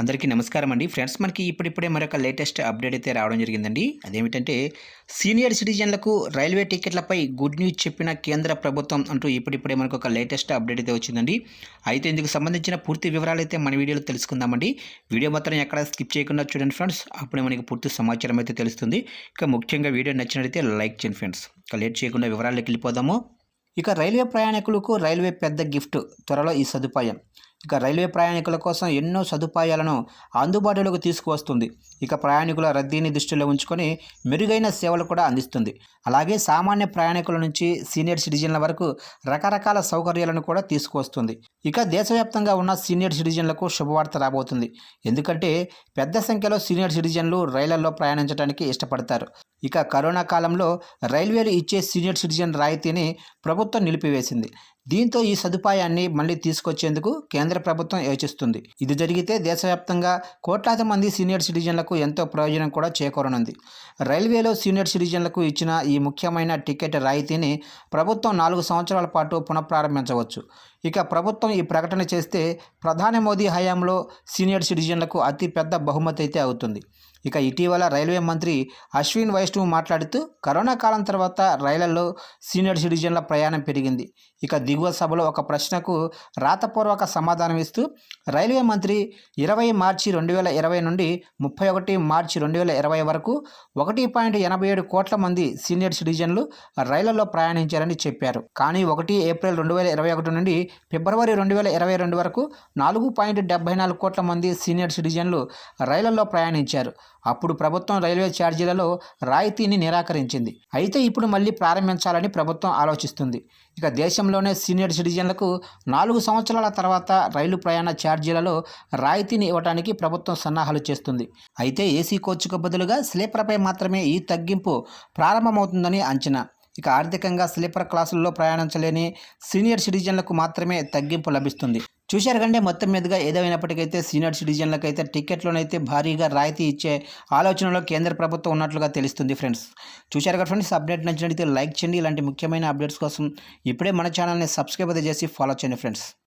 అందరికీ నమస్కారం అండి ఫ్రెండ్స్. మనకి ఇప్పుడిప్పుడే మరొక లేటెస్ట్ అప్డేట్ అయితే రావడం జరిగిందండి. అదేమిటంటే సీనియర్ సిటిజన్లకు రైల్వే టికెట్లపై గుడ్ న్యూస్ చెప్పిన కేంద్ర ప్రభుత్వం అంటూ ఇప్పుడిప్పుడే మనకు ఒక లేటెస్ట్ అప్డేట్ అయితే వచ్చిందండి. అయితే ఇందుకు సంబంధించిన పూర్తి వివరాలు అయితే మన వీడియోలో తెలుసుకుందామండి. వీడియో మాత్రం ఎక్కడ స్కిప్ చేయకుండా చూడండి ఫ్రెండ్స్. అప్పుడే మనకి పూర్తి సమాచారం అయితే తెలుస్తుంది. ఇక ముఖ్యంగా వీడియో నచ్చినట్లయితే లైక్ చేయండి ఫ్రెండ్స్. ఇక లేట్ చేయకుండా వివరాల్లోకి వెళ్ళిపోదాము. ఇక రైల్వే ప్రయాణికులకు రైల్వే పెద్ద గిఫ్ట్, త్వరలో ఈ సదుపాయం. ఇక రైల్వే ప్రయాణికుల కోసం ఎన్నో సదుపాయాలను అందుబాటులోకి తీసుకువస్తుంది. ఇక ప్రయాణికుల రద్దీని దృష్టిలో ఉంచుకొని మెరుగైన సేవలు కూడా అందిస్తుంది. అలాగే సామాన్య ప్రయాణికుల నుంచి సీనియర్ సిటిజన్ల వరకు రకరకాల సౌకర్యాలను కూడా తీసుకువస్తుంది. ఇక దేశవ్యాప్తంగా ఉన్న సీనియర్ సిటిజన్లకు శుభవార్త రాబోతుంది. ఎందుకంటే పెద్ద సంఖ్యలో సీనియర్ సిటిజన్లు రైళ్లలో ప్రయాణించడానికి ఇష్టపడతారు. ఇక కరోనా కాలంలో రైల్వేలు ఇచ్చే సీనియర్ సిటిజన్ రాయితీని ప్రభుత్వం నిలిపివేసింది. దీంతో ఈ సదుపాయాన్ని మళ్ళీ తీసుకొచ్చేందుకు కేంద్ర ప్రభుత్వం యోచిస్తుంది. ఇది జరిగితే దేశవ్యాప్తంగా కోట్లాది మంది సీనియర్ సిటిజన్లకు ఎంతో ప్రయోజనం కూడా చేకూరనుంది. రైల్వేలో సీనియర్ సిటిజన్లకు ఇచ్చిన ఈ ముఖ్యమైన టికెట్ రాయితీని ప్రభుత్వం 4 సంవత్సరాల పాటు పునఃప్రారంభించవచ్చు. ఇక ప్రభుత్వం ఈ ప్రకటన చేస్తే ప్రధాని మోదీ హయాంలో సీనియర్ సిటిజన్లకు అతి పెద్ద బహుమతి అయితే అవుతుంది. ఇక ఇటీవల రైల్వే మంత్రి అశ్విన్ వైష్ణవ్ మాట్లాడుతూ కరోనా కాలం తర్వాత రైళ్లలో సీనియర్ సిటిజన్ల ప్రయాణం పెరిగింది. ఇక దిగువ సభలో ఒక ప్రశ్నకు రాతపూర్వక సమాధానం ఇస్తూ రైల్వే మంత్రి 20 మార్చి 2020 నుండి 31 మార్చి 2020 వరకు 1.87 కోట్ల మంది సీనియర్ సిటిజన్లు రైళ్లలో ప్రయాణించారని చెప్పారు. కానీ 1 ఏప్రిల్ 2021 నుండి ఫిబ్రవరి 2022 వరకు 4.74 కోట్ల మంది సీనియర్ సిటిజన్లు రైళ్లలో ప్రయాణించారు. అప్పుడు ప్రభుత్వం రైల్వే ఛార్జీలలో రాయితీని నిరాకరించింది. అయితే ఇప్పుడు మళ్ళీ ప్రారంభించాలని ప్రభుత్వం ఆలోచిస్తుంది. ఇక దేశంలోనే సీనియర్ సిటిజన్లకు 4 సంవత్సరాల తర్వాత రైలు ప్రయాణ ఛార్జీలలో రాయితీని ఇవ్వడానికి ప్రభుత్వం సన్నాహాలు చేస్తుంది. అయితే ఏసీ కోచ్కు బదులుగా స్లీపర్పై మాత్రమే ఈ తగ్గింపు ప్రారంభమవుతుందని అంచనా. ఇక ఆర్థికంగా స్లీపర్ క్లాసుల్లో ప్రయాణించలేని సీనియర్ సిటిజన్లకు మాత్రమే తగ్గింపు లభిస్తుంది. చూశారు కంటే మొత్తం మీదుగా ఏదైనప్పటికైతే సీనియర్ సిటిజన్లకు అయితే టికెట్లోనైతే భారీగా రాయితీ ఇచ్చే ఆలోచనలో కేంద్ర ప్రభుత్వం ఉన్నట్లుగా తెలుస్తుంది ఫ్రెండ్స్. చూశారు కదా ఫ్రెండ్స్, అప్డేట్ నచ్చినట్లయితే లైక్ చేయండి. ఇలాంటి ముఖ్యమైన అప్డేట్స్ కోసం ఇప్పుడే మన ఛానల్ని సబ్స్క్రైబ్ చేసి ఫాలో చేయండి ఫ్రెండ్స్.